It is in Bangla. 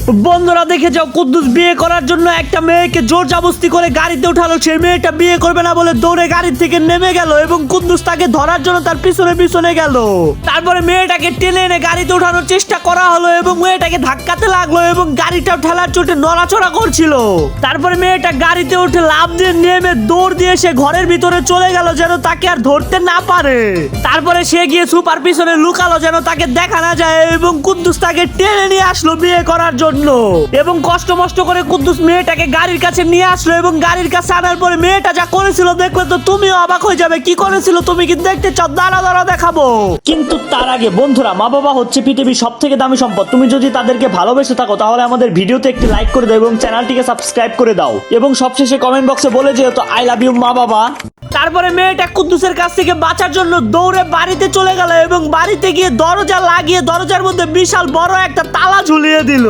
বন্ধুরা দেখে যাও, কুদ্দুস বিয়ে করার জন্য একটা মেয়েকে জোর জবরদস্তি করে গাড়িতে উঠালো। সেই মেয়েটা বিয়ে করবে না বলে দৌড়ে গাড়ি থেকে নেমে গেল এবং কুদ্দুস তাকে ধরার জন্য তার পিছনে পিছনে গেল। তারপরে মেয়েটাকে টেনে এনে গাড়িতে উঠানোর চেষ্টা করা হলো এবং মেয়েটাকে ধাক্কাতে লাগলো এবং গাড়িটাও ঠেলার চোটে নড়াচড়া করছিল। তারপরে মেয়েটা গাড়িতে উঠে লাফ দিয়ে নেমে দৌড় দিয়ে সে ঘরের ভিতরে চলে গেল যেন তাকে আর ধরতে না পারে। তারপরে সে গিয়ে সুপার পিছনে লুকালো যেন তাকে দেখা না যায় এবং কুদ্দুস তাকে টেনে নিয়ে আসলো বিয়ে করার জন্য। এবং কষ্ট মষ্ট করে কুদ্দুস মেয়েটাকে গাড়ির কাছে নিয়ে আসলো এবং গাড়ির কাছে আনার পরে মেয়েটা যা করেছিল দেখলে তো তুমিও অবাক হয়ে যাবে। কি করেছিল তুমি কি দেখতে চাও? দাঁড়া দাঁড়া দেখাবো। কিন্তু তার আগে বন্ধুরা, মা বাবা হচ্ছে পৃথিবীর সব থেকে দামি সম্পদ। তুমি যদি তাদেরকে ভালোবেসে থাকো তাহলে আমাদের ভিডিওতে একটি লাইক করে দাও এবং চ্যানেলটিকে সাবস্ক্রাইব করে দাও এবং সবশেষে কমেন্ট বক্সে বলে যেও তো আই লাভ ইউ মা বাবা। তারপরে মেয়েটা কুদ্দুসের কাছ থেকে বাঁচার জন্য দৌড়ে বাড়িতে চলে গেল এবং বাড়িতে গিয়ে দরজা লাগিয়ে দরজার মধ্যে বিশাল বড় একটা তালা ঝুলিয়ে দিল।